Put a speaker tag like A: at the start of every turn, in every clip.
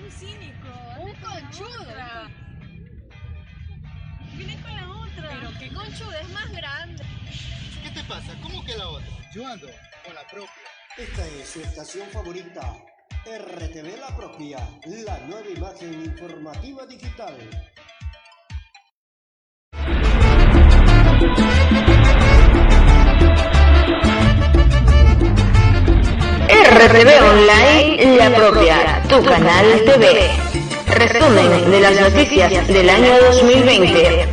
A: un cínico.
B: Un conchudo.
A: Viene con la otra.
B: Pero qué conchudo, es más grande.
C: ¿Qué te pasa? ¿Cómo que la otra? Yo ando con la propia.
D: Esta es su estación favorita, RTV La Propia, la nueva imagen informativa digital.
E: RTV Online, La Propia, tu canal TV. Resumen de las noticias del año 2020.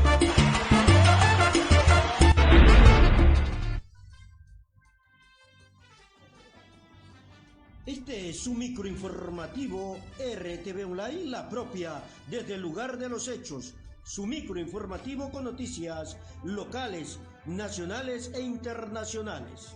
D: Este es su microinformativo RTV Online, La Propia, desde el lugar de los hechos. Su microinformativo con noticias locales, nacionales e internacionales.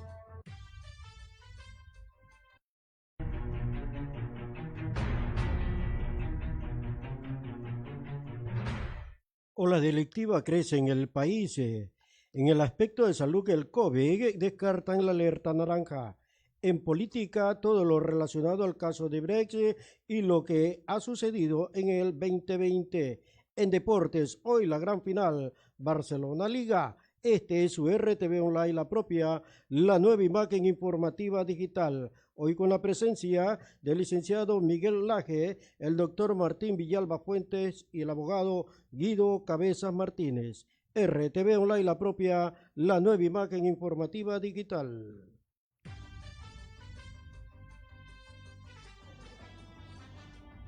D: Ola delictiva crece en el país. En el aspecto de salud del COVID descartan la alerta naranja. En política, todo lo relacionado al caso de Brexit y lo que ha sucedido en el 2020. En deportes, hoy la gran final, Barcelona Liga. Este es su RTV Online, La Propia, la nueva imagen informativa digital. Hoy con la presencia del licenciado Miguel Laje, el doctor Martín Villalba Fuentes y el abogado Guido Cabezas Martínez. RTV Online, La Propia, la nueva imagen informativa digital.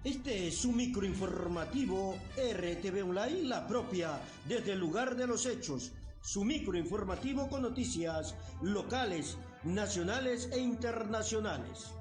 D: Este es su microinformativo RTV Online, La Propia, desde el lugar de los hechos. Su microinformativo con noticias locales, nacionales e internacionales.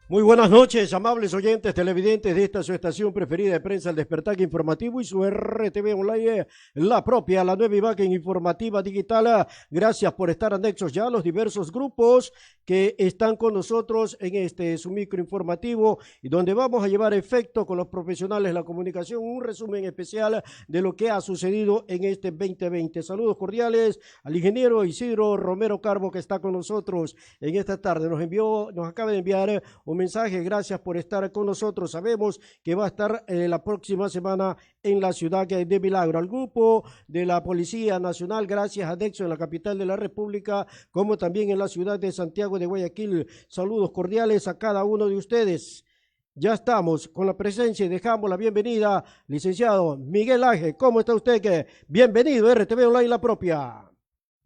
D: Muy buenas noches, amables oyentes televidentes de esta su estación preferida de prensa, El Despertar Informativo, y su RTV Online, La Propia, la nueva imagen informativa digital. Gracias por estar anexos ya a los diversos grupos que están con nosotros en este su microinformativo, y donde vamos a llevar efecto con los profesionales de la comunicación un resumen especial de lo que ha sucedido en este 2020. Saludos cordiales al ingeniero Isidro Romero Carbo, que está con nosotros en esta tarde. Nos acaba de enviar un mensaje. Gracias por estar con nosotros. Sabemos que va a estar la próxima semana en la ciudad de Milagro. Al grupo de la Policía Nacional, gracias a Dexo en la capital de la República, como también en la ciudad de Santiago de Guayaquil. Saludos cordiales a cada uno de ustedes. Ya estamos con la presencia y dejamos la bienvenida, licenciado Miguel Laje. ¿Cómo está usted? Bienvenido, RTV Online, La Propia.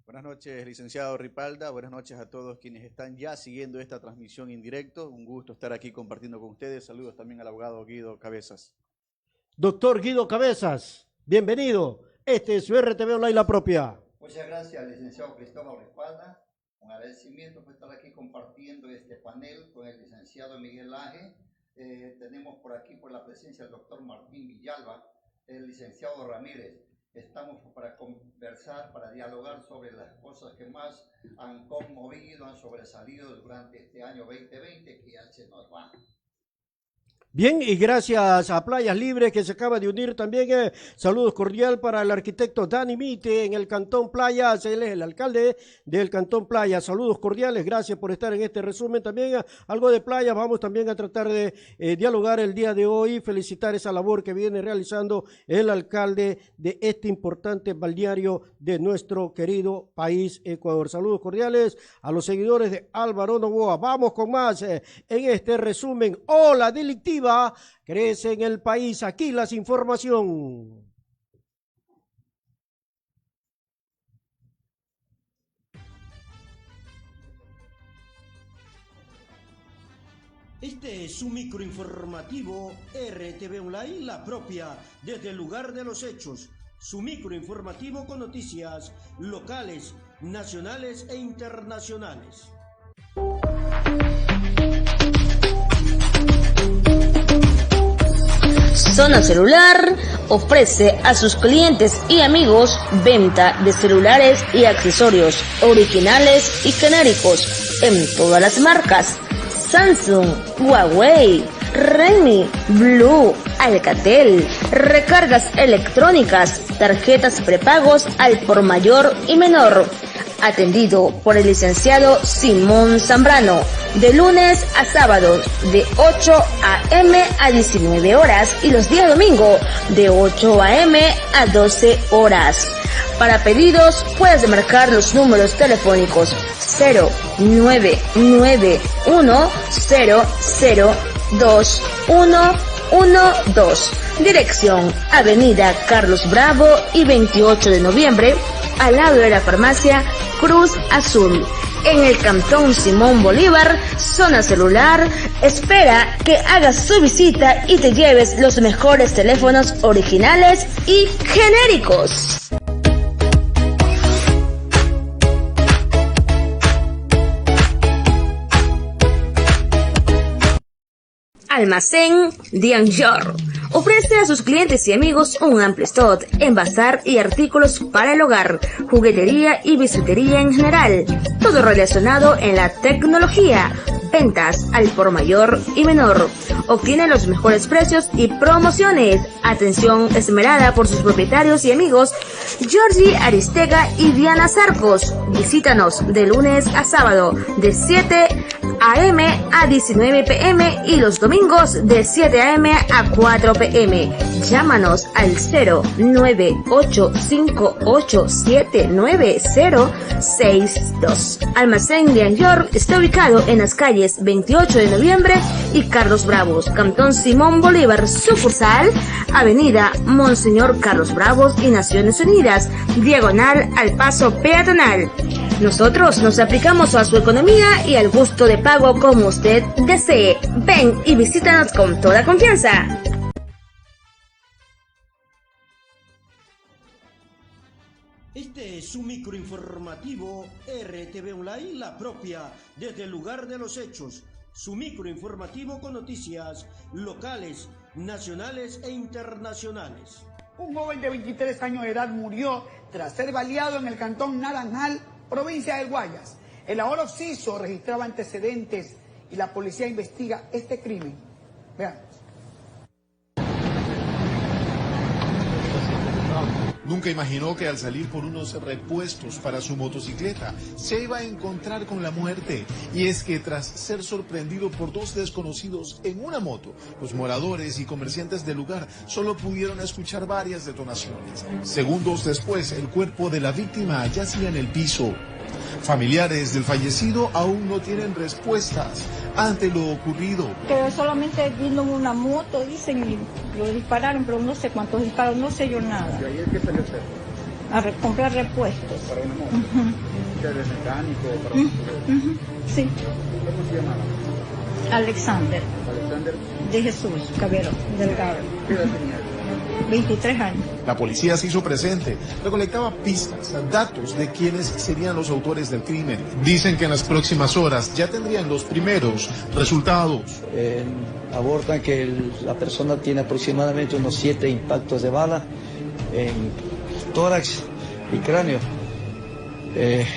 F: Buenas noches, licenciado Ripalda. Buenas noches a todos quienes están ya siguiendo esta transmisión en directo. Un gusto estar aquí compartiendo con ustedes. Saludos también al abogado Guido Cabezas.
D: Doctor Guido Cabezas, bienvenido. Este es su RTV Online, La Propia.
G: Muchas gracias, licenciado Cristóbal Ripalda. Un agradecimiento por estar aquí compartiendo este panel con el licenciado Miguel Laje. Tenemos por aquí, por la presencia del doctor Martín Villalba, el licenciado Ramírez. Estamos para conversar, para dialogar sobre las cosas que más han conmovido, han sobresalido durante este año 2020 que ya se nos va.
D: Bien, y gracias a Playas Libres, que se acaba de unir también. Saludos cordial para el arquitecto Dani Mite en el Cantón Playas. Él es el alcalde del Cantón Playas. Saludos cordiales, gracias por estar en este resumen. También algo de Playas, vamos también a tratar de dialogar el día de hoy, felicitar esa labor que viene realizando el alcalde de este importante balneario de nuestro querido país, Ecuador. Saludos cordiales a los seguidores de Álvaro Novoa. Vamos con más en este resumen. Ola delictiva crece en el país. Aquí las información. Este es su microinformativo RTV Online, La Propia, desde el lugar de los hechos. Su microinformativo con noticias locales, nacionales e internacionales.
E: Zona Celular ofrece a sus clientes y amigos venta de celulares y accesorios originales y genéricos en todas las marcas: Samsung, Huawei, Redmi, Blue, Alcatel, recargas electrónicas, tarjetas prepagos al por mayor y menor. atendido por el licenciado Simón Zambrano, de lunes a sábado de 8 a.m. a 19 horas y los días domingo de 8 a.m. a 12 horas. Para pedidos puedes marcar los números telefónicos 0991002112. Dirección Avenida Carlos Bravo y 28 de noviembre, al lado de la farmacia Cruz Azul. En el Cantón Simón Bolívar, zona celular, espera que hagas su visita y te lleves los mejores teléfonos originales y genéricos. Almacén Dianjor ofrece a sus clientes y amigos un amplio stock en bazar y artículos para el hogar, juguetería y bisutería en general, todo relacionado en la tecnología, ventas al por mayor y menor. Obtiene los mejores precios y promociones. Atención esmerada por sus propietarios y amigos Georgie Aristega y Diana Sarcos. Visítanos de lunes a sábado de 7 a.m. a 19 p.m. y los domingos de 7 a.m. a 4 p.m. Llámanos al 09858790062. Almacén Dianjor está ubicado en las calles 28 de noviembre y Carlos Bravos, Cantón Simón Bolívar, sucursal, Avenida Monseñor Carlos Bravos y Naciones Unidas, diagonal al paso peatonal. Nosotros nos aplicamos a su economía y al gusto de pago como usted desee. Ven y visítanos con toda confianza.
D: Este es su microinformativo RTV Online, la propia, desde el lugar de los hechos. Su microinformativo con noticias locales, nacionales e internacionales.
A: Un joven de 23 años de edad murió tras ser baleado en el cantón Naranjal, provincia del Guayas. El ahora occiso registraba antecedentes y la policía investiga este crimen. Vean.
H: Nunca imaginó que al salir por unos repuestos para su motocicleta se iba a encontrar con la muerte. Y es que tras ser sorprendido por dos desconocidos en una moto, los moradores y comerciantes del lugar solo pudieron escuchar varias detonaciones. Segundos después, el cuerpo de la víctima yacía en el piso. Familiares del fallecido aún no tienen respuestas ante lo ocurrido.
I: Que solamente vino una moto, dicen, y lo dispararon, pero no sé cuántos disparos, no sé yo nada.
C: ¿Y ayer qué salió usted?
I: A comprar repuestos.
C: ¿Para una moto? ¿Usted es mecánico? Para
I: Sí.
C: ¿Cómo se llama?
I: Alexander.
C: Alexander.
I: De Jesús, Cabero, Delgado.
C: ¿Qué edad tenía?
I: 23 años.
H: La policía se hizo presente, recolectaba pistas, datos de quiénes serían los autores del crimen. Dicen que en las próximas horas ya tendrían los primeros resultados.
J: Abordan que la persona tiene aproximadamente unos 7 impactos de bala en tórax y cráneo.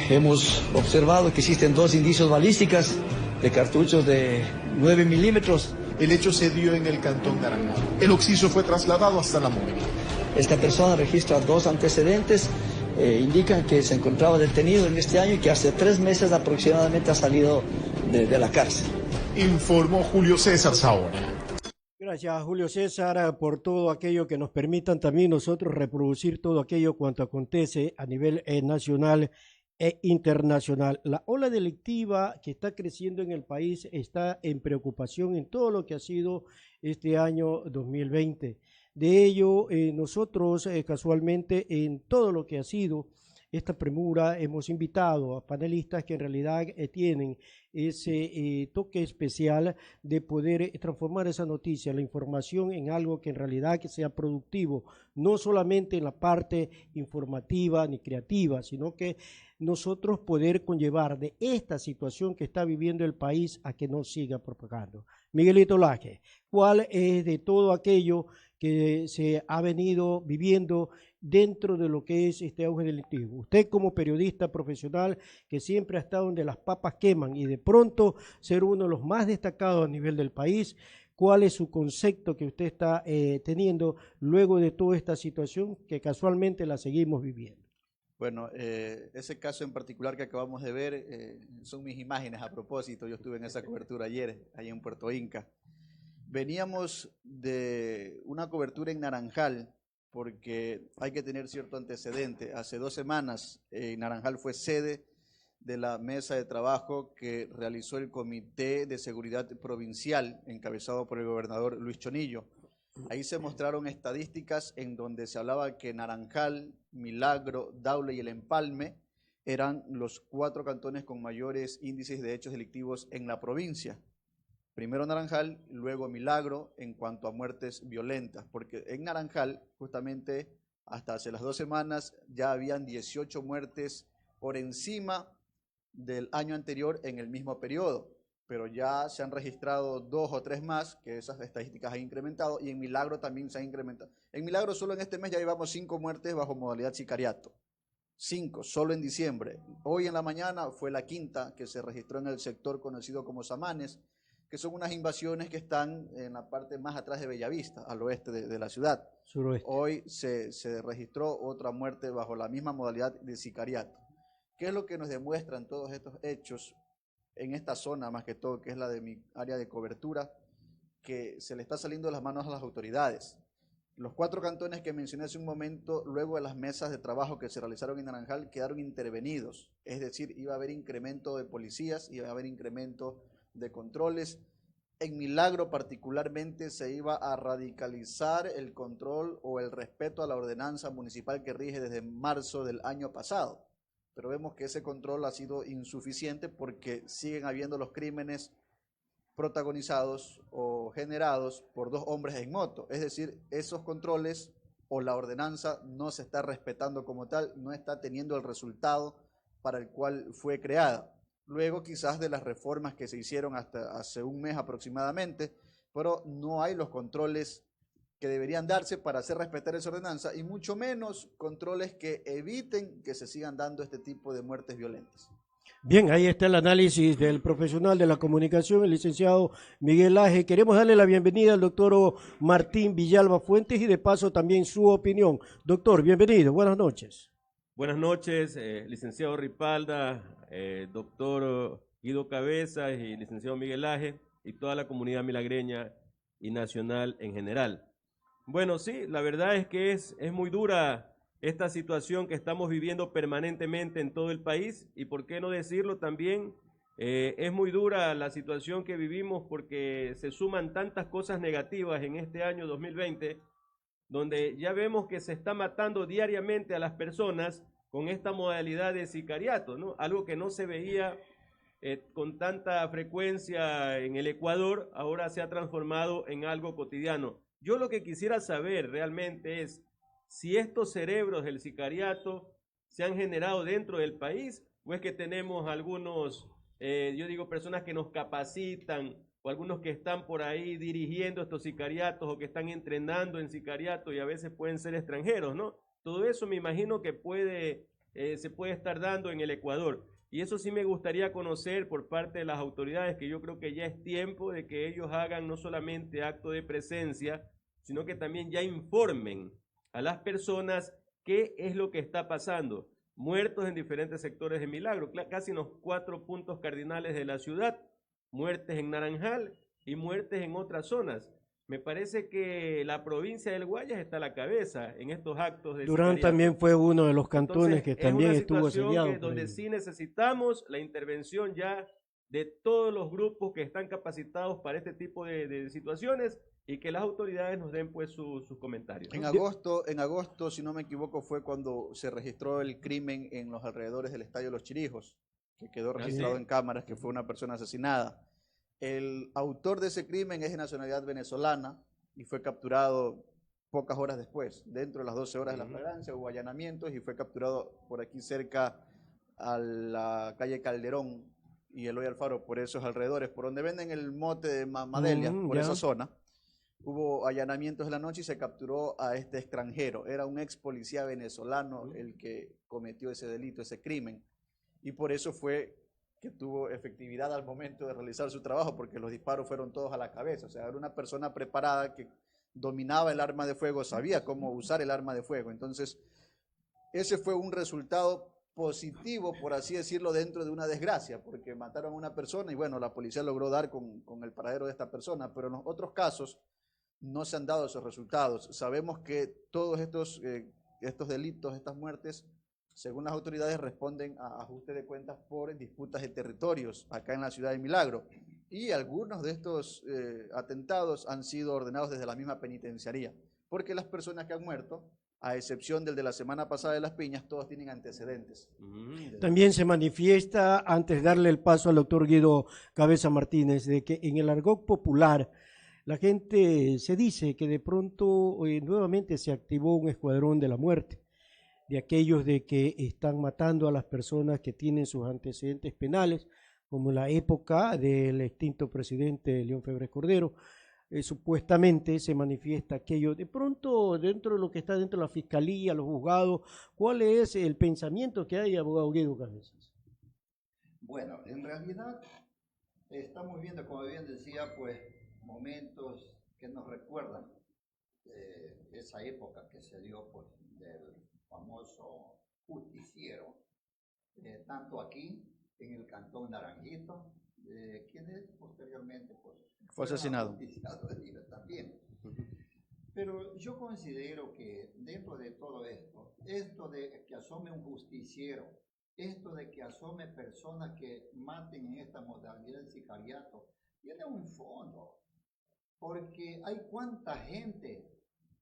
J: Hemos observado que existen 2 indicios balísticas de cartuchos de 9 milímetros.
H: El hecho se dio en el cantón Naranjal. El occiso fue trasladado hasta la morgue.
J: Esta persona registra 2 antecedentes, indican que se encontraba detenido en este año y que hace 3 meses aproximadamente ha salido de la cárcel.
H: Informó Julio César Saona.
D: Gracias, Julio César, por todo aquello que nos permitan también nosotros reproducir todo aquello cuanto acontece a nivel nacional e internacional. La ola delictiva que está creciendo en el país está en preocupación en todo lo que ha sido este año 2020. De ello, nosotros casualmente en todo lo que ha sido esta premura hemos invitado a panelistas que en realidad tienen ese toque especial de poder transformar esa noticia, la información, en algo que en realidad que sea productivo, no solamente en la parte informativa ni creativa, sino que nosotros poder conllevar de esta situación que está viviendo el país a que no siga propagando. Miguelito Laje, ¿cuál es de todo aquello que se ha venido viviendo dentro de lo que es este auge delictivo? Usted como periodista profesional que siempre ha estado donde las papas queman y de pronto ser uno de los más destacados a nivel del país, ¿cuál es su concepto que usted está teniendo luego de toda esta situación que casualmente la seguimos viviendo?
F: Bueno, ese caso en particular que acabamos de ver son mis imágenes a propósito. Yo estuve en esa cobertura ayer, ahí en Puerto Inca. Veníamos de una cobertura en Naranjal, porque hay que tener cierto antecedente. Hace 2 semanas, Naranjal fue sede de la mesa de trabajo que realizó el Comité de Seguridad Provincial, encabezado por el gobernador Luis Chonillo. Ahí se mostraron estadísticas en donde se hablaba que Naranjal, Milagro, Daule y El Empalme eran los 4 cantones con mayores índices de hechos delictivos en la provincia. Primero Naranjal, luego Milagro en cuanto a muertes violentas, porque en Naranjal, justamente hasta hace las 2 semanas, ya habían 18 muertes por encima del año anterior en el mismo periodo, pero ya se han registrado 2 o 3 más, que esas estadísticas han incrementado, y en Milagro también se han incrementado. En Milagro solo en este mes ya llevamos 5 muertes bajo modalidad sicariato. 5, solo en diciembre. Hoy en la mañana fue la 5ª que se registró en el sector conocido como Samanes, que son unas invasiones que están en la parte más atrás de Bellavista, al oeste de la ciudad.
D: Suroeste.
F: Hoy se registró otra muerte bajo la misma modalidad de sicariato. ¿Qué es lo que nos demuestran todos estos hechos en esta zona, más que todo, que es la de mi área de cobertura, que se le está saliendo de las manos a las autoridades? Los 4 cantones que mencioné hace un momento, luego de las mesas de trabajo que se realizaron en Naranjal, quedaron intervenidos. Es decir, iba a haber incremento de policías, iba a haber incremento de controles. En Milagro particularmente se iba a radicalizar el control o el respeto a la ordenanza municipal que rige desde marzo del año pasado. Pero vemos que ese control ha sido insuficiente porque siguen habiendo los crímenes protagonizados o generados por 2 hombres en moto. Es decir, esos controles o la ordenanza no se está respetando como tal, no está teniendo el resultado para el cual fue creada. Luego quizás de las reformas que se hicieron hasta hace un mes aproximadamente, pero no hay los controles que deberían darse para hacer respetar esa ordenanza y mucho menos controles que eviten que se sigan dando este tipo de muertes violentas.
D: Bien, ahí está el análisis del profesional de la comunicación, el licenciado Miguel Laje. Queremos darle la bienvenida al doctor Martín Villalba Fuentes y de paso también su opinión. Doctor, bienvenido, buenas noches.
K: Buenas noches, licenciado Ripalda, doctor Guido Cabezas y licenciado Miguel Laje y toda la comunidad milagreña y nacional en general. Bueno, sí, la verdad es que es muy dura esta situación que estamos viviendo permanentemente en todo el país y por qué no decirlo también, es muy dura la situación que vivimos porque se suman tantas cosas negativas en este año 2020 donde ya vemos que se está matando diariamente a las personas con esta modalidad de sicariato, ¿no? Algo que no se veía con tanta frecuencia en el Ecuador, ahora se ha transformado en algo cotidiano. Yo lo que quisiera saber realmente es si estos cerebros del sicariato se han generado dentro del país o es que tenemos algunos, yo digo, personas que nos capacitan o algunos que están por ahí dirigiendo estos sicariatos o que están entrenando en sicariato y a veces pueden ser extranjeros, ¿no? Todo eso me imagino que se puede estar dando en el Ecuador. Y eso sí me gustaría conocer por parte de las autoridades, que yo creo que ya es tiempo de que ellos hagan no solamente acto de presencia, sino que también ya informen a las personas qué es lo que está pasando. Muertos en diferentes sectores de Milagro, casi en los 4 puntos cardinales de la ciudad, muertes en Naranjal y muertes en otras zonas. Me parece que la provincia del Guayas está a la cabeza en estos actos de
D: Durán
K: sicariato.
D: también fue uno de los cantones.
K: Entonces,
D: que también estuvo
K: asediado.
D: asediado.
K: Donde sí necesitamos la intervención ya de todos los grupos que están capacitados para este tipo de situaciones y que las autoridades nos den pues sus comentarios, ¿no?
F: En agosto, si no me equivoco, fue cuando se registró el crimen en los alrededores del Estadio Los Chirijos, que quedó registrado en cámaras que fue una persona asesinada. El autor de ese crimen es de nacionalidad venezolana y fue capturado pocas horas después. Dentro de las 12 horas de la flagrancia hubo allanamientos y fue capturado por aquí cerca a la calle Calderón y Eloy Alfaro, por esos alrededores, por donde venden el mote de Madelia, por esa zona. Hubo allanamientos en la noche y se capturó a este extranjero. Era un ex policía venezolano el que cometió ese delito, ese crimen. Y por eso fue que tuvo efectividad al momento de realizar su trabajo, porque los disparos fueron todos a la cabeza. O sea, era una persona preparada que dominaba el arma de fuego, sabía cómo usar el arma de fuego. Entonces, ese fue un resultado positivo, por así decirlo, dentro de una desgracia, porque mataron a una persona y bueno, la policía logró dar con el paradero de esta persona, pero en los otros casos no se han dado esos resultados. Sabemos que todos estos delitos, estas muertes, según las autoridades, responden a ajuste de cuentas por disputas de territorios acá en la ciudad de Milagro. Y algunos de estos atentados han sido ordenados desde la misma penitenciaría, porque las personas que han muerto, a excepción del de la semana pasada de Las Piñas, todos tienen antecedentes.
D: También se manifiesta, antes de darle el paso al doctor Guido Cabeza Martínez, de que en el argot popular la gente se dice que de pronto nuevamente se activó un escuadrón de la muerte, de aquellos de que están matando a las personas que tienen sus antecedentes penales, como en la época del extinto presidente León Febres Cordero. Supuestamente se manifiesta aquello. De pronto, dentro de lo que está dentro de la fiscalía, los juzgados, ¿cuál es el pensamiento que hay, abogado Guido Cabezas?
G: Bueno, en realidad estamos viendo, como bien decía, pues momentos que nos recuerdan esa época que se dio pues, del famoso justiciero, tanto aquí en el Cantón Naranjito, quien es posteriormente pues,
F: fue asesinado
G: también. Pero yo considero que dentro de todo esto de que asome un justiciero, esto de que asome personas que maten en esta modalidad de sicariato, tiene un fondo, porque hay cuánta gente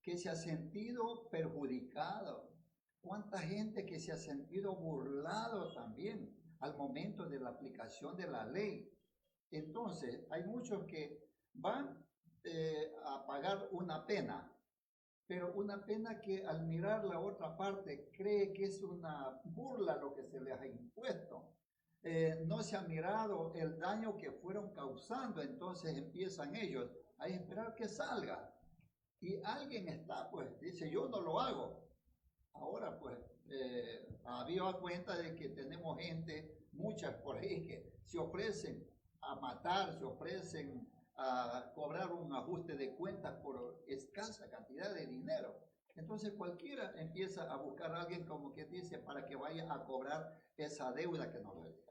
G: que se ha sentido perjudicado, cuánta gente que se ha sentido burlado también al momento de la aplicación de la ley. Entonces, hay muchos que van a pagar una pena, pero una pena que al mirar la otra parte cree que es una burla lo que se les ha impuesto. No se ha mirado el daño que fueron causando, entonces empiezan ellos a esperar que salga. Y alguien está, pues, dice, yo no lo hago. Ahora, pues, había cuenta de que tenemos gente, muchas por ahí, que se ofrecen a matar, se ofrecen a cobrar un ajuste de cuentas por escasa cantidad de dinero. Entonces cualquiera empieza a buscar a alguien, como que dice, para que vaya a cobrar esa deuda que no le debe.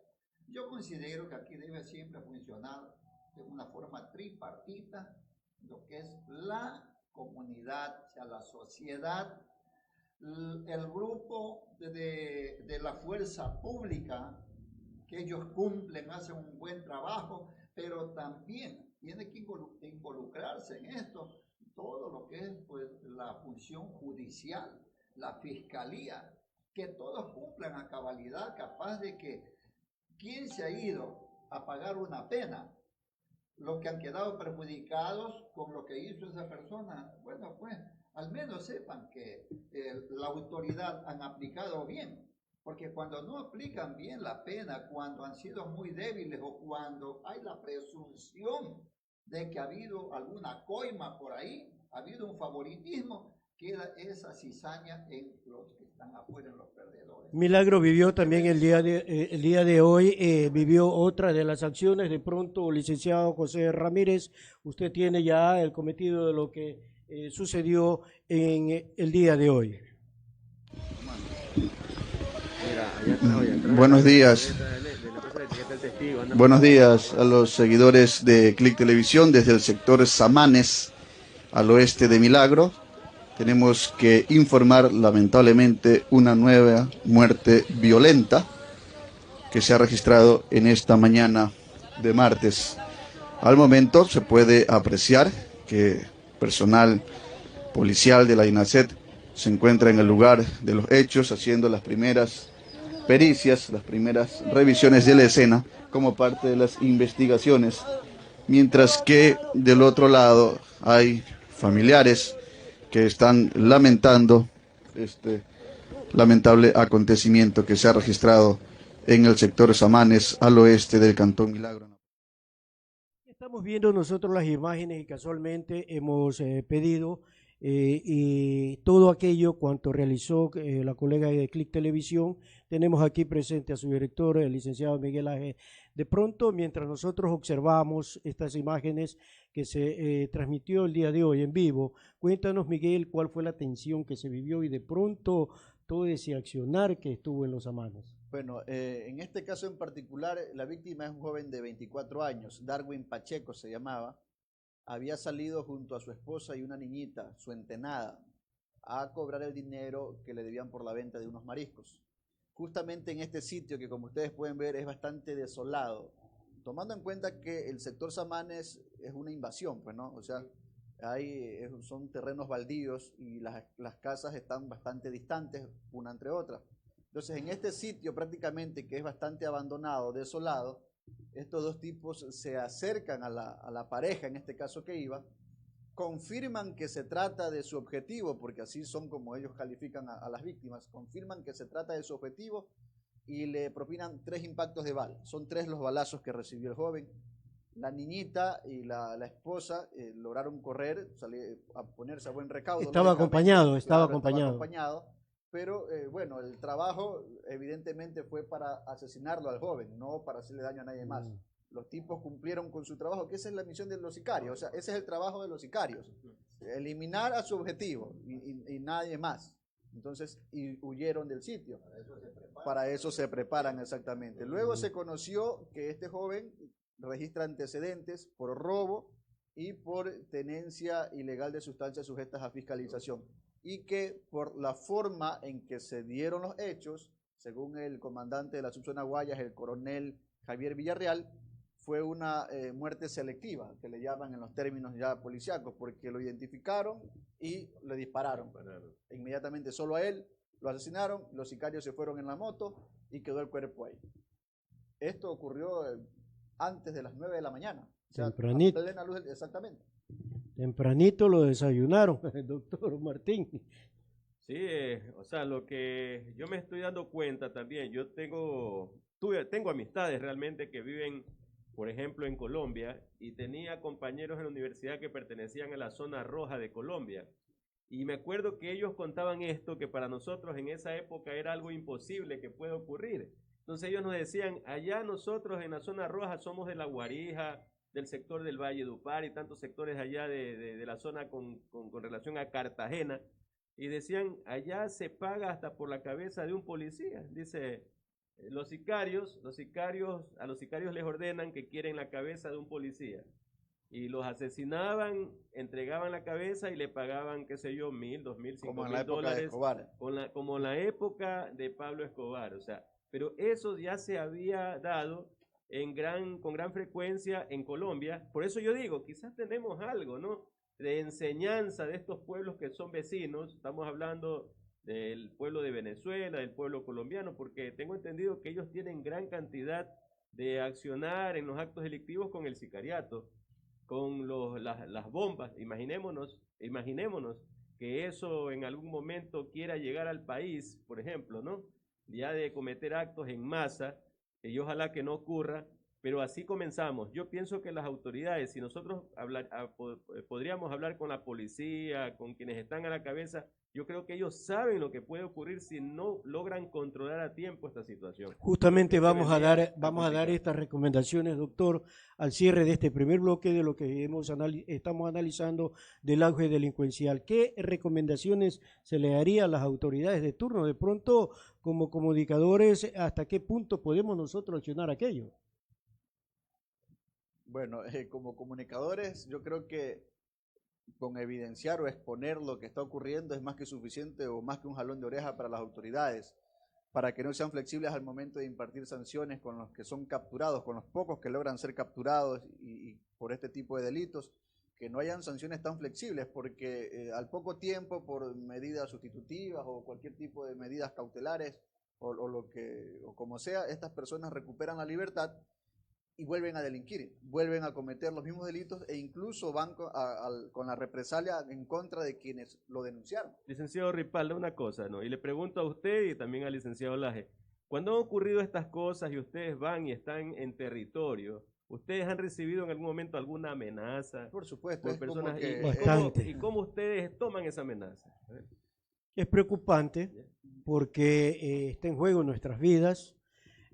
G: Yo considero que aquí debe siempre funcionar de una forma tripartita, lo que es la comunidad, o sea, la sociedad, el grupo de la fuerza pública, que ellos cumplen, hacen un buen trabajo, pero también tiene que involucrarse en esto todo lo que es pues, la función judicial, la fiscalía, que todos cumplan a cabalidad, capaz de que quien se ha ido a pagar una pena, los que han quedado perjudicados con lo que hizo esa persona, bueno, pues al menos sepan que la autoridad han aplicado bien. Porque cuando no aplican bien la pena, cuando han sido muy débiles o cuando hay la presunción de que ha habido alguna coima por ahí, ha habido un favoritismo, queda esa cizaña en los que están afuera, en los perdedores.
D: Milagro vivió también el día de hoy, vivió otra de las acciones. De pronto, licenciado José Ramírez, usted tiene ya el cometido de lo que sucedió en el día de hoy.
L: Buenos días. Buenos días a los seguidores de Click Televisión desde el sector Samanes, al oeste de Milagro. Tenemos que informar lamentablemente una nueva muerte violenta que se ha registrado en esta mañana de martes. Al momento se puede apreciar que personal policial de la INACET se encuentra en el lugar de los hechos haciendo las primeras pericias, las primeras revisiones de la escena como parte de las investigaciones, mientras que del otro lado hay familiares que están lamentando este lamentable acontecimiento que se ha registrado en el sector Samanes, al oeste del Cantón Milagro.
D: Estamos viendo nosotros las imágenes y casualmente hemos pedido y todo aquello cuanto realizó la colega de Click Televisión. Tenemos aquí presente a su director, el licenciado Miguel Aje. De pronto, mientras nosotros observamos estas imágenes que se transmitió el día de hoy en vivo, cuéntanos, Miguel, cuál fue la tensión que se vivió y de pronto todo ese accionar que estuvo en los Samanes?
F: Bueno, en este caso en particular, la víctima es un joven de 24 años, Darwin Pacheco se llamaba. Había salido junto a su esposa y una niñita, su entenada, a cobrar el dinero que le debían por la venta de unos mariscos. Justamente en este sitio, que como ustedes pueden ver es bastante desolado, tomando en cuenta que el sector Samanes es una invasión, pues, ¿no? O sea, son terrenos baldíos y las casas están bastante distantes una entre otras. Entonces, en este sitio prácticamente que es bastante abandonado, desolado, estos dos tipos se acercan a la pareja, en este caso que iba, confirman que se trata de su objetivo, porque así son como ellos califican a las víctimas, confirman que se trata de su objetivo y le propinan 3 impactos de bala. Son 3 los balazos que recibió el joven. La niñita y la esposa lograron correr, salir a ponerse a buen recaudo.
D: Estaba acompañado.
F: Pero bueno, el trabajo evidentemente fue para asesinarlo al joven, no para hacerle daño a nadie más. Los tipos cumplieron con su trabajo, que esa es la misión de los sicarios, o sea, ese es el trabajo de los sicarios, eliminar a su objetivo y nadie más. Entonces, y huyeron del sitio. Para eso se preparan exactamente. Luego se conoció que este joven registra antecedentes por robo y por tenencia ilegal de sustancias sujetas a fiscalización, y que por la forma en que se dieron los hechos, según el comandante de la subzona Guayas, el coronel Javier Villarreal, fue una muerte selectiva, que le llaman en los términos ya policíacos, porque lo identificaron y le dispararon. Inmediatamente solo a él lo asesinaron, los sicarios se fueron en la moto y quedó el cuerpo ahí. Esto ocurrió antes de las 9 de la mañana. O sea,
D: tempranito.
F: A plena luz, exactamente.
D: Tempranito lo desayunaron, doctor Martín.
K: Sí, o sea, lo que yo me estoy dando cuenta también, yo tengo amistades realmente que viven, por ejemplo, en Colombia, y tenía compañeros en la universidad que pertenecían a la zona roja de Colombia. Y me acuerdo que ellos contaban esto, que para nosotros en esa época era algo imposible que pueda ocurrir. Entonces ellos nos decían, allá nosotros en la zona roja somos de La Guarija, del sector del Valle de Upar y tantos sectores allá de la zona con relación a Cartagena, y decían, allá se paga hasta por la cabeza de un policía. Dice, a los sicarios les ordenan que quieren la cabeza de un policía, y los asesinaban, entregaban la cabeza y le pagaban, qué sé yo, $1,000, $2,000, $5,000, como en la época de Pablo Escobar. O sea, pero eso ya se había dado con gran frecuencia en Colombia. Por eso yo digo, quizás tenemos algo, ¿no?, de enseñanza de estos pueblos que son vecinos. Estamos hablando del pueblo de Venezuela, del pueblo colombiano, porque tengo entendido que ellos tienen gran cantidad de accionar en los actos delictivos con el sicariato, con las bombas. Imaginémonos que eso en algún momento quiera llegar al país, por ejemplo, ¿no?, ya de cometer actos en masa, y ojalá que no ocurra, pero así comenzamos. Yo pienso que las autoridades, si nosotros podríamos hablar con la policía, con quienes están a la cabeza, yo creo que ellos saben lo que puede ocurrir si no logran controlar a tiempo esta situación.
D: Justamente vamos a dar estas recomendaciones, doctor, al cierre de este primer bloque de lo que estamos analizando del auge delincuencial. ¿Qué recomendaciones se le haría a las autoridades de turno? De pronto, como comunicadores, ¿hasta qué punto podemos nosotros accionar aquello?
F: Bueno, como comunicadores, yo creo que con evidenciar o exponer lo que está ocurriendo es más que suficiente, o más que un jalón de oreja para las autoridades, para que no sean flexibles al momento de impartir sanciones con los que son capturados, con los pocos que logran ser capturados y por este tipo de delitos, que no hayan sanciones tan flexibles, porque al poco tiempo, por medidas sustitutivas o cualquier tipo de medidas cautelares o como sea, estas personas recuperan la libertad y vuelven a delinquir, vuelven a cometer los mismos delitos, e incluso van con la represalia en contra de quienes lo denunciaron.
K: Licenciado Ripalda, una cosa, ¿no?, y le pregunto a usted y también al licenciado Laje, cuando han ocurrido estas cosas y ustedes van y están en territorio, ¿ustedes han recibido en algún momento alguna amenaza?
F: Por supuesto,
K: por personas, ¿y cómo ustedes toman esa amenaza?
D: Es preocupante porque está en juego nuestras vidas.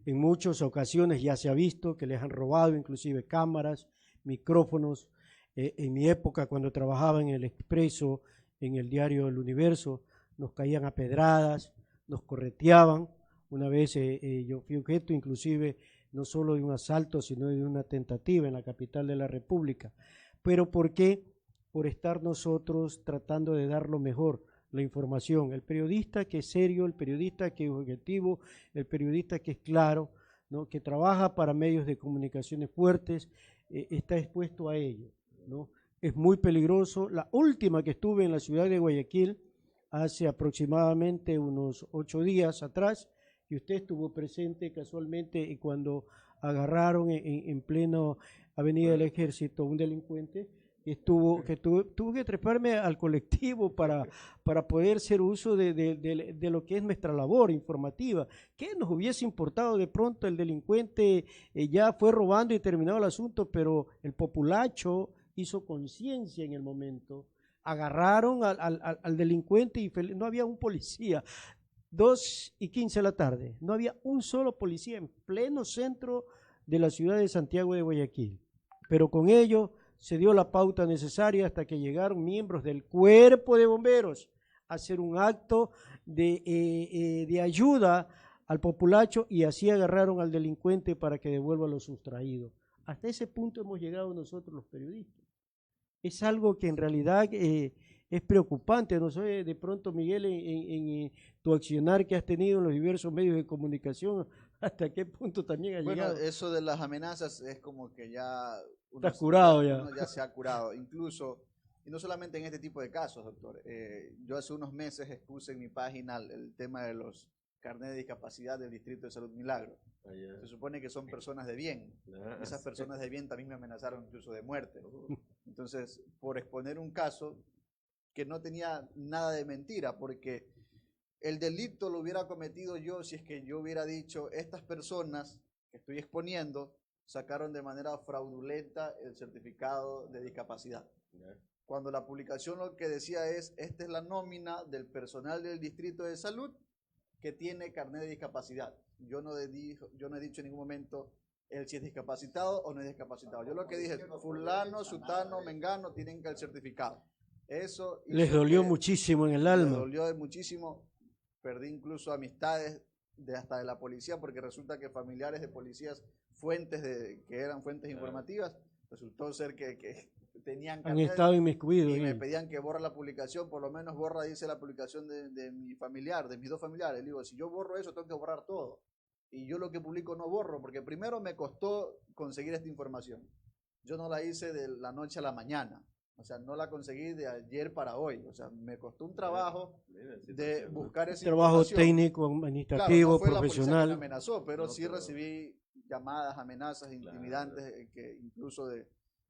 D: En muchas ocasiones ya se ha visto que les han robado inclusive cámaras, micrófonos. En mi época, cuando trabajaba en El Expreso, en el diario El Universo, nos caían a pedradas, nos correteaban. Una vez yo fui objeto inclusive no solo de un asalto, sino de una tentativa en la capital de la República. ¿Pero por qué? Por estar nosotros tratando de dar lo mejor, la información. El periodista que es serio, el periodista que es objetivo, el periodista que es claro, ¿no? Que trabaja para medios de comunicaciones fuertes, está expuesto a ello, ¿no? Es muy peligroso. La última que estuve en la ciudad de Guayaquil, hace aproximadamente unos 8 días atrás, y usted estuvo presente casualmente cuando agarraron en pleno Avenida del Ejército a un delincuente, tuvo que treparme al colectivo para poder hacer uso de lo que es nuestra labor informativa. ¿Qué nos hubiese importado de pronto el delincuente ya fue robando y terminado el asunto, pero el populacho hizo conciencia en el momento? Agarraron al delincuente y no había un policía. 2:15 de la tarde, no había un solo policía en pleno centro de la ciudad de Santiago de Guayaquil. Pero con ello se dio la pauta necesaria hasta que llegaron miembros del cuerpo de bomberos a hacer un acto de ayuda al populacho, y así agarraron al delincuente para que devuelva lo sustraído. Hasta ese punto hemos llegado nosotros los periodistas. Es algo que en realidad es preocupante. No sé, de pronto, Miguel, en tu accionar que has tenido en los diversos medios de comunicación, ¿hasta qué punto también ha llegado?
F: Bueno, eso de las amenazas es como que ya
D: uno curado
F: uno ya se ha curado, incluso, y no solamente en este tipo de casos, doctor. Yo hace unos meses expuse en mi página el tema de los carnets de discapacidad del Distrito de Salud Milagro. Se supone que son personas de bien. Esas personas de bien también me amenazaron incluso de muerte. Entonces, por exponer un caso que no tenía nada de mentira, porque el delito lo hubiera cometido yo si es que yo hubiera dicho: estas personas que estoy exponiendo sacaron de manera fraudulenta el certificado de discapacidad. Cuando la publicación lo que decía es: esta es la nómina del personal del Distrito de Salud que tiene carnet de discapacidad. Yo no he dicho en ningún momento él si es discapacitado o no es discapacitado. Yo lo que dije: fulano, sutano, mengano tienen el certificado. Eso
D: les dolió muchísimo en el alma.
F: Les dolió muchísimo. Perdí incluso amistades hasta de la policía, porque resulta que familiares de policías, que eran fuentes informativas, resultó ser que tenían
D: han estado inmiscuidos
F: y me pedían que borre la publicación. Por lo menos borra, dice, la publicación de mi familiar, de mis 2 familiares. Le digo: si yo borro eso, tengo que borrar todo. Y yo lo que publico no borro, porque primero me costó conseguir esta información. Yo no la hice de la noche a la mañana. O sea, no la conseguí de ayer para hoy. O sea, me costó un trabajo de buscar esa
D: trabajo
F: información.
D: Técnico, administrativo,
F: claro, no fue
D: profesional.
F: La policía que me amenazó, pero sí recibí llamadas, amenazas intimidantes, que incluso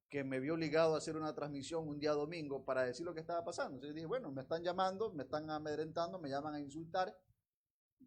F: que me vio obligado a hacer una transmisión un día domingo para decir lo que estaba pasando. Entonces dije: bueno, me están llamando, me están amedrentando, me llaman a insultar,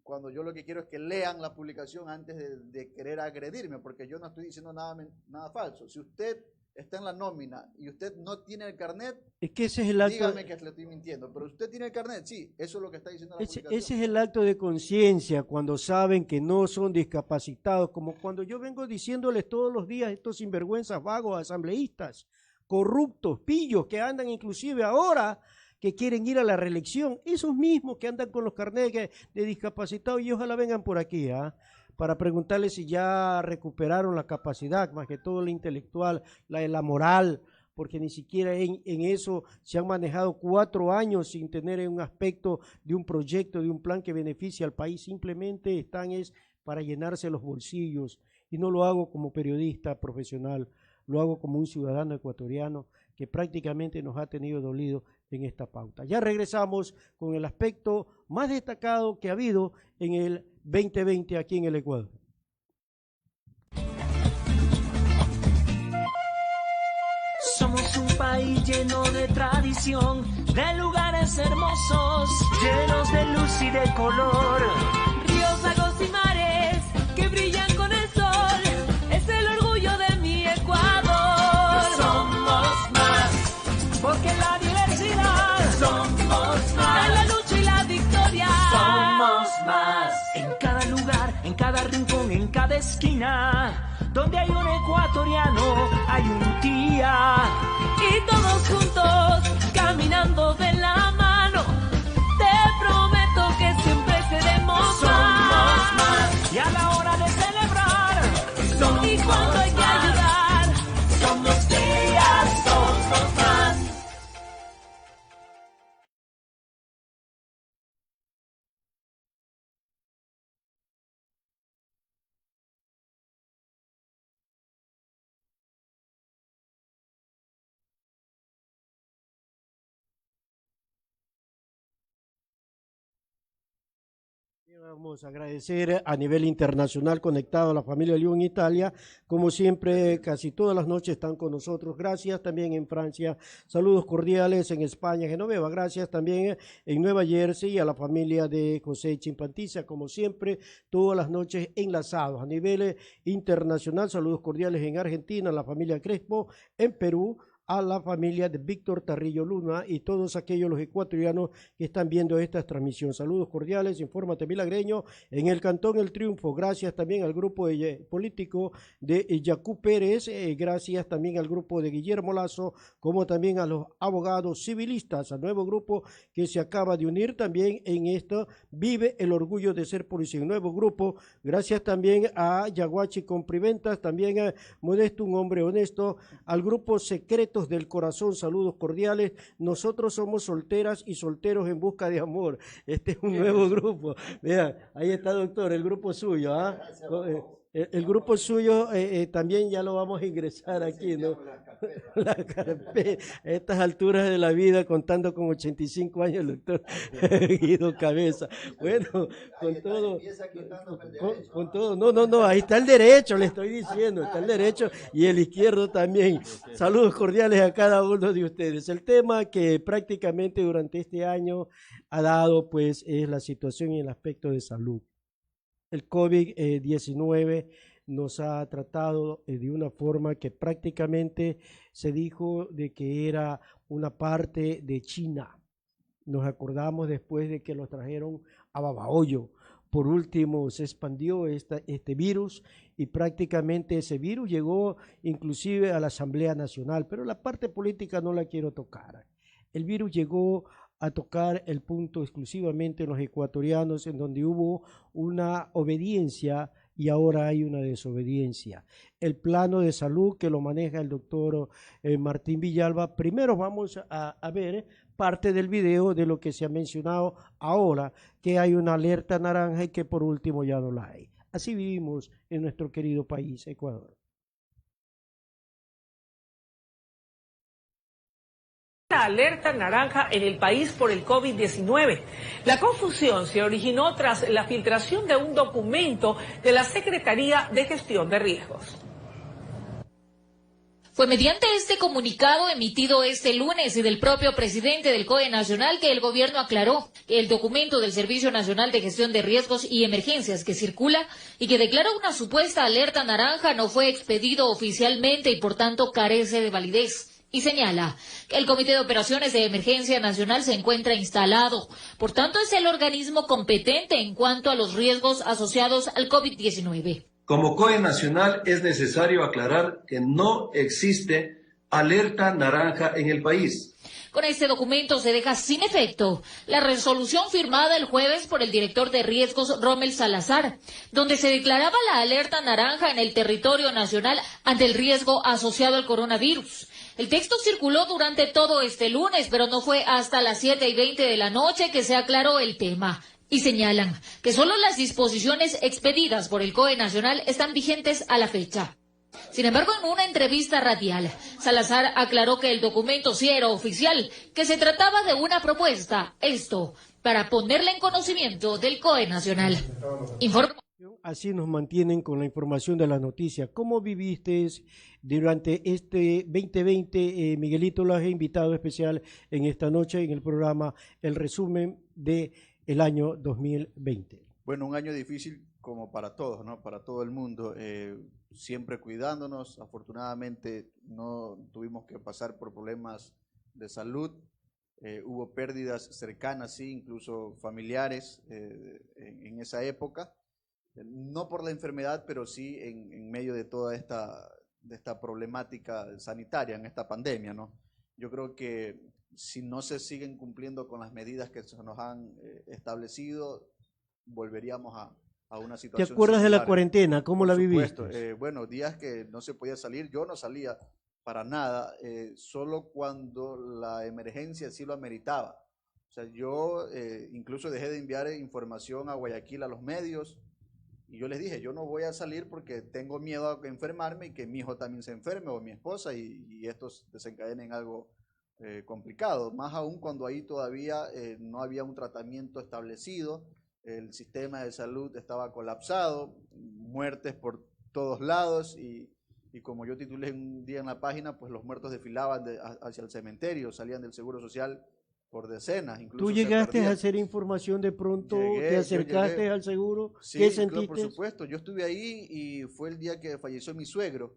F: cuando yo lo que quiero es que lean la publicación antes de querer agredirme, porque yo no estoy diciendo nada falso. Si usted está en la nómina y usted no tiene el carnet,
D: es que ese es el acto,
F: dígame que le estoy mintiendo, pero usted tiene el carnet, sí, eso es lo que está diciendo la publicación.
D: Ese es el acto de conciencia, cuando saben que no son discapacitados, como cuando yo vengo diciéndoles todos los días: estos sinvergüenzas, vagos, asambleístas, corruptos, pillos, que andan inclusive ahora, que quieren ir a la reelección, esos mismos que andan con los carnets de discapacitados, y ojalá vengan por aquí, para preguntarles si ya recuperaron la capacidad, más que todo la intelectual, la moral, porque ni siquiera en eso se han manejado 4 años sin tener un aspecto de un proyecto, de un plan que beneficie al país. Simplemente están para llenarse los bolsillos, y no lo hago como periodista profesional, lo hago como un ciudadano ecuatoriano que prácticamente nos ha tenido dolido en esta pauta. Ya regresamos con el aspecto más destacado que ha habido en el 2020 aquí en el Ecuador.
M: Somos un país lleno de tradición, de lugares hermosos, llenos de luz y de color.
N: Ríos, lagos y mares que brillan con el sol, es el orgullo de mi Ecuador.
M: Somos más,
N: porque la diversidad,
M: somos más,
N: en la lucha y la victoria,
M: somos más. En cada lugar, en cada rincón, en cada esquina, donde hay un ecuatoriano, hay un tía.
N: Y todos juntos, caminando de la mano, te prometo que siempre seremos
D: Vamos a agradecer a nivel internacional conectado a la familia Liu en Italia. Como siempre, casi todas las noches están con nosotros. Gracias también en Francia. Saludos cordiales en España, Genoveva. Gracias también en Nueva Jersey a la familia de José Chimpantiza. Como siempre, todas las noches enlazados a nivel internacional. Saludos cordiales en Argentina, a la familia Crespo, en Perú, a la familia de Víctor Tarrillo Luna y todos aquellos los ecuatorianos que están viendo esta transmisión. Saludos cordiales, Infórmate Milagreño, en el Cantón El Triunfo. Gracias también al grupo político de Yacú Pérez, gracias también al grupo de Guillermo Lazo, como también a los abogados civilistas, al nuevo grupo que se acaba de unir también en esto, Vive el Orgullo de Ser Policía, un nuevo grupo. Gracias también a Yaguachi Compriventas, también a Modesto, un hombre honesto, al grupo Secreto del Corazón, saludos cordiales. Nosotros somos solteras y solteros en busca de amor. Este es un nuevo grupo. Vean, ahí está, doctor, el grupo suyo. ¿Ah? El grupo suyo también ya lo vamos a ingresar aquí, ¿no? La carpeta. A estas alturas de la vida, contando con 85 años, el doctor Guido Cabeza. Bueno, con todo, con todo, no, ahí está el derecho, le estoy diciendo, está el derecho y el izquierdo también. Saludos cordiales a cada uno de ustedes. El tema que prácticamente durante este año ha dado, pues, es la situación y el aspecto de salud. El COVID-19 nos ha tratado de una forma que prácticamente se dijo de que era una parte de China. Nos acordamos después de que lo trajeron a Babahoyo. Por último, se expandió este virus y prácticamente ese virus llegó inclusive a la Asamblea Nacional, pero la parte política no la quiero tocar. El virus llegó a tocar el punto exclusivamente en los ecuatorianos, en donde hubo una obediencia y ahora hay una desobediencia. El plano de salud que lo maneja el doctor Martín Villalba. Primero vamos a ver parte del video de lo que se ha mencionado ahora, que hay una alerta naranja y que por último ya no la hay. Así vivimos en nuestro querido país, Ecuador.
O: Alerta naranja en el país por el COVID-19. La confusión se originó tras la filtración de un documento de la Secretaría de Gestión de Riesgos.
P: Fue mediante este comunicado emitido este lunes y del propio presidente del COE Nacional que el gobierno aclaró que el documento del Servicio Nacional de Gestión de Riesgos y Emergencias que circula y que declara una supuesta alerta naranja no fue expedido oficialmente y por tanto carece de validez. Y señala que el Comité de Operaciones de Emergencia Nacional se encuentra instalado, por tanto es el organismo competente en cuanto a los riesgos asociados al COVID-19.
Q: Como COE Nacional es necesario aclarar que no existe alerta naranja en el país.
P: Con este documento se deja sin efecto la resolución firmada el jueves por el director de riesgos Rommel Salazar, donde se declaraba la alerta naranja en el territorio nacional ante el riesgo asociado al coronavirus. El texto circuló durante todo este lunes, pero no fue hasta las 7:20 de la noche que se aclaró el tema. Y señalan que solo las disposiciones expedidas por el COE Nacional están vigentes a la fecha. Sin embargo, en una entrevista radial, Salazar aclaró que el documento sí era oficial, que se trataba de una propuesta, esto para ponerla en conocimiento del COE Nacional.
D: Así nos mantienen con la información de la noticia. ¿Cómo viviste durante este 2020? Miguelito, lo has invitado especial en esta noche en el programa El Resumen de el año 2020.
F: Bueno, un año difícil como para todos, ¿no? Para todo el mundo, siempre cuidándonos. Afortunadamente no tuvimos que pasar por problemas de salud. Hubo pérdidas cercanas, sí, incluso familiares en esa época. No por la enfermedad, pero sí en medio de toda esta problemática sanitaria, en esta pandemia, ¿no? Yo creo que si no se siguen cumpliendo con las medidas que se nos han establecido, volveríamos a una situación.
D: ¿Te acuerdas
F: similar.
D: De la cuarentena? ¿Cómo la viviste?
F: Bueno, días que no se podía salir, yo no salía para nada, solo cuando la emergencia sí lo ameritaba. O sea, yo incluso dejé de enviar información a Guayaquil a los medios. Y yo les dije, yo no voy a salir porque tengo miedo a enfermarme y que mi hijo también se enferme o mi esposa y esto desencadene en algo complicado. Más aún cuando ahí todavía no había un tratamiento establecido el sistema de salud estaba colapsado, muertes por todos lados y como yo titulé un día en la página, pues los muertos desfilaban hacia el cementerio, salían del Seguro Social por decenas. Incluso
D: ¿Tú llegaste a hacer información de pronto? ¿Te acercaste al seguro?
F: Sí,
D: ¿Qué
F: claro,
D: sentiste?
F: por supuesto. Yo estuve ahí y fue el día que falleció mi suegro,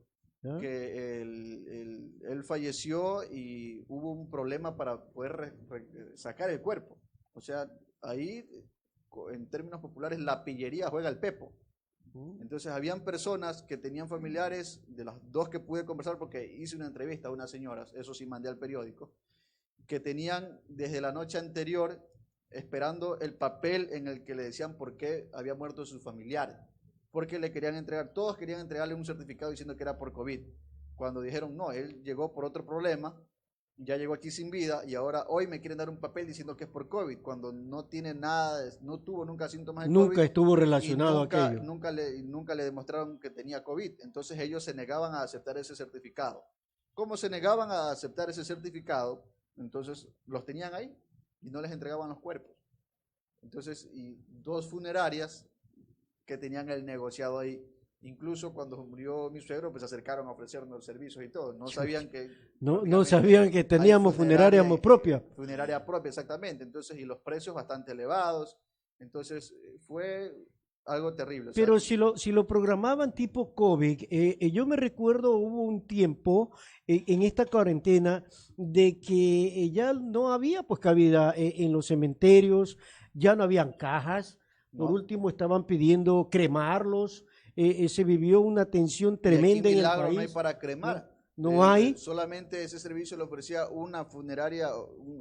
F: que él falleció y hubo un problema para poder sacar el cuerpo. O sea, ahí, en términos populares, la pillería juega el pepo. Entonces, habían personas que tenían familiares, de las dos que pude conversar, porque hice una entrevista a unas señoras, eso sí mandé al periódico, que tenían desde la noche anterior esperando el papel en el que le decían por qué había muerto su familiar, porque le querían entregar, todos querían entregarle un certificado diciendo que era por COVID, cuando dijeron no, él llegó por otro problema, ya llegó aquí sin vida y ahora hoy me quieren dar un papel diciendo que es por COVID, cuando no tiene nada, no tuvo nunca síntomas de COVID.
D: Nunca estuvo relacionado a aquello.
F: Nunca le demostraron que tenía COVID, entonces ellos se negaban a aceptar ese certificado. ¿Cómo se negaban a aceptar ese certificado? Entonces los tenían ahí y no les entregaban los cuerpos. Entonces, y dos funerarias que tenían el negociado ahí. Incluso cuando murió mi suegro, pues se acercaron a ofrecernos servicios y todo. No sabían que...
D: No sabían que teníamos funeraria propia.
F: Funeraria propia, exactamente. Entonces, y los precios bastante elevados. Entonces, fue algo terrible.
D: Pero
F: o sea,
D: si lo programaban tipo COVID, yo me recuerdo hubo un tiempo en esta cuarentena de que ya no había pues cabida en los cementerios, ya no habían cajas, por último estaban pidiendo cremarlos, se vivió una tensión tremenda en el país.
F: No hay para cremar.
D: No hay.
F: Solamente ese servicio lo ofrecía una funeraria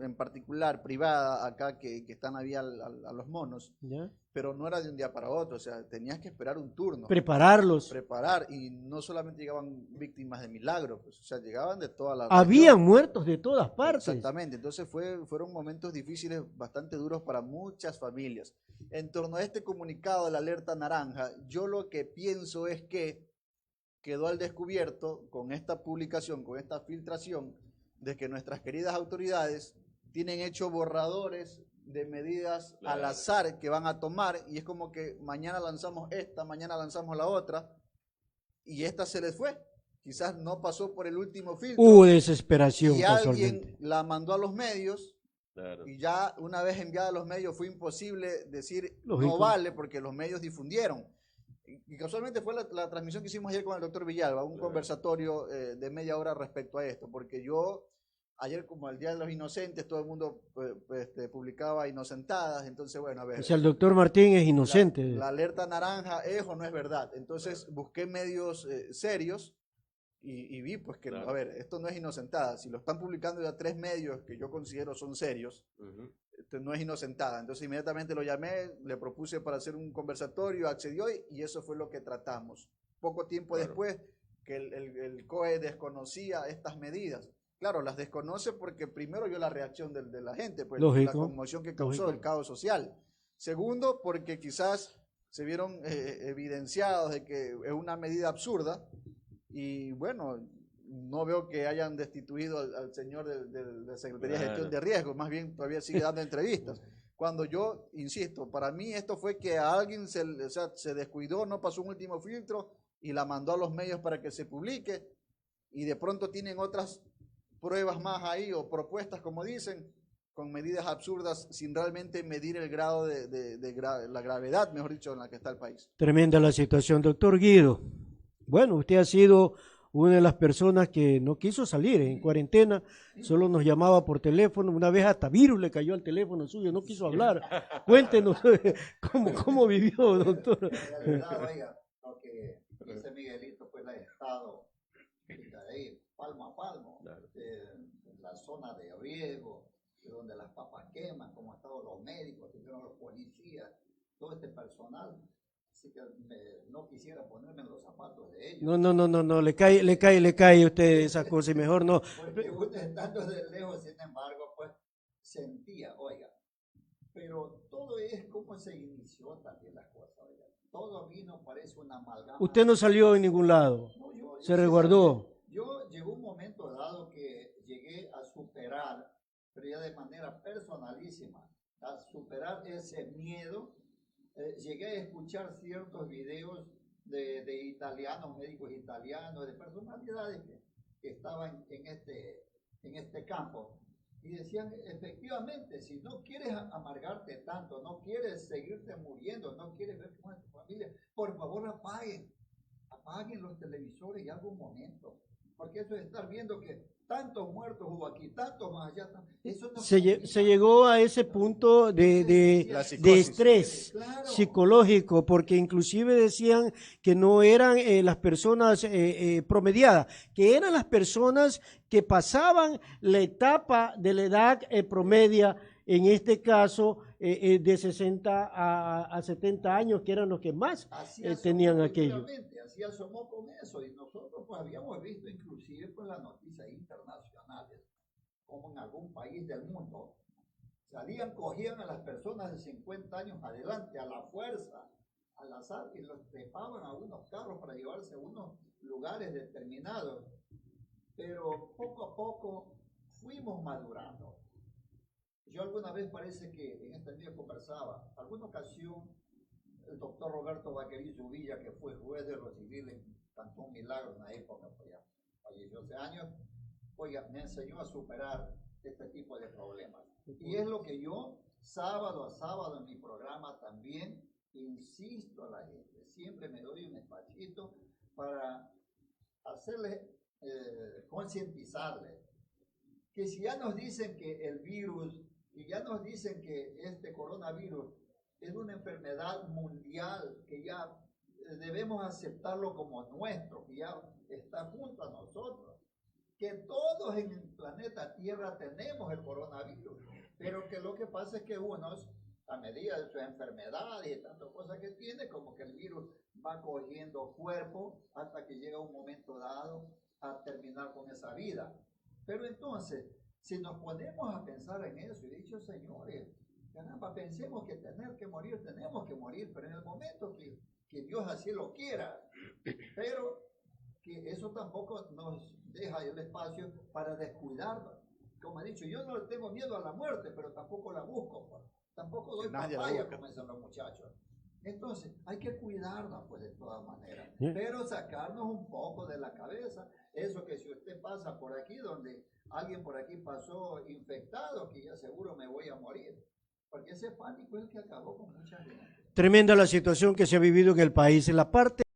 F: en particular, privada, acá que están ahí a los monos.
D: ¿Ya?
F: Pero no era de un día para otro, o sea, tenías que esperar un turno.
D: Prepararlos.
F: Preparar, y no solamente llegaban víctimas de milagro, pues, o sea, llegaban de todas las...
D: Habían muertos de todas partes.
F: Exactamente, entonces fueron momentos difíciles, bastante duros para muchas familias. En torno a este comunicado de la alerta naranja, yo lo que pienso es que quedó al descubierto con esta publicación, con esta filtración, de que nuestras queridas autoridades tienen hecho borradores de medidas al azar que van a tomar, y es como que mañana lanzamos esta, mañana lanzamos la otra, y esta se les fue. Quizás no pasó por el último filtro.
D: Hubo desesperación.
F: Y alguien la mandó a los medios,
K: Claro.
F: y ya una vez enviada a los medios fue imposible decir
D: Lógico.
F: no vale, porque los medios difundieron. Y casualmente fue la transmisión que hicimos ayer con el doctor Villalba, un conversatorio de media hora respecto a esto, porque yo, ayer como el Día de los Inocentes, todo el mundo publicaba inocentadas, entonces bueno, a ver.
D: O sea, el doctor Martín es inocente.
F: La alerta naranja es o no es verdad. Entonces busqué medios serios y vi pues que,
K: Claro.
F: a ver, esto no es inocentada. Si lo están publicando ya 3 medios que yo considero son serios, no es inocentada. Entonces inmediatamente lo llamé, le propuse para hacer un conversatorio, accedió y eso fue lo que tratamos. Poco tiempo después que el COE desconocía estas medidas. Claro, las desconoce porque primero vio la reacción de la gente, pues la conmoción que causó, el caos social. Segundo, porque quizás se vieron evidenciados de que es una medida absurda y bueno, no veo que hayan destituido al señor de Secretaría de Gestión de Riesgos, más bien todavía sigue dando entrevistas. Cuando yo, insisto, para mí esto fue que a alguien se descuidó, no pasó un último filtro y la mandó a los medios para que se publique y de pronto tienen otras pruebas más ahí o propuestas, como dicen, con medidas absurdas sin realmente medir el grado la gravedad, mejor dicho, en la que está el país.
D: Tremenda la situación, doctor Guido. Bueno, usted ha sido una de las personas que no quiso salir en cuarentena, solo nos llamaba por teléfono, una vez hasta virus le cayó al teléfono suyo, no quiso hablar. Cuéntenos cómo vivió, doctor.
G: La verdad, oiga, lo que dice Miguelito, pues la he estado ahí, palmo a palmo, en la zona de riesgo, de donde las papas queman, como han estado los médicos, los policías, todo este personal. Así que no quisiera ponerme en los zapatos de ellos.
D: No, le cae a usted esas cosas y mejor no.
G: Porque usted estando de lejos, sin embargo, pues sentía, oiga, pero todo es como se inició también las cosas, oiga. Todo a mí no parece una amalgama.
D: Usted no salió en ningún lado,
G: No,
D: se resguardó.
G: Yo llegó un momento dado que llegué a superar, pero ya de manera personalísima, a superar ese miedo llegué a escuchar ciertos videos de italianos, médicos italianos, de personalidades que estaban en este campo. Y decían, efectivamente, si no quieres amargarte tanto, no quieres seguirte muriendo, no quieres ver cómo es tu familia, por favor apaguen los televisores y algún momento. Porque eso de estar viendo que tantos muertos hubo aquí, tantos más allá, eso no
D: se llegó a ese punto de estrés psicológico, porque inclusive decían que no eran las personas promediadas, que eran las personas que pasaban la etapa de la edad promedia, en este caso de 60 a 70 años, que eran los que más tenían aquello.
G: Así asomó con eso, y nosotros pues habíamos visto inclusive pues las noticias internacionales, como en algún país del mundo cogían a las personas de 50 años adelante a la fuerza, al azar, y los trepaban a unos carros para llevarse a unos lugares determinados. Pero poco a poco fuimos madurando. Yo alguna vez, parece que en este día conversaba, alguna ocasión el doctor Roberto Vaquerizo Villa, que fue juez de lo civil en Cantón Milagro en una época, pues ya falleció hace años, oiga, me enseñó a superar este tipo de problemas. Y es lo que yo, sábado a sábado en mi programa también, insisto a la gente, siempre me doy un espacito para hacerles, concientizarles, que si ya nos dicen que el virus, y ya nos dicen que este coronavirus es una enfermedad mundial, que ya debemos aceptarlo como nuestro, que ya está junto a nosotros, que todos en el planeta Tierra tenemos el coronavirus, pero que lo que pasa es que unos, a medida de sus enfermedades y tantas cosas que tiene, como que el virus va cogiendo cuerpo hasta que llega un momento dado a terminar con esa vida. Pero entonces, si nos ponemos a pensar en eso, y dicho, señores, caramba, pensemos que tenemos que morir, pero en el momento que Dios así lo quiera, pero que eso tampoco nos deja el espacio para descuidarnos. Como he dicho, yo no le tengo miedo a la muerte, pero tampoco la busco, pues. Tampoco doy papaya, como dicen los muchachos. Entonces, hay que cuidarnos, pues, de todas maneras, pero sacarnos un poco de la cabeza eso que si usted pasa por aquí, donde alguien por aquí pasó infectado, que ya seguro me voy a morir, porque ese pánico es el que acabó con mucha gente.
D: Tremenda la situación que se ha vivido en el país. En la parte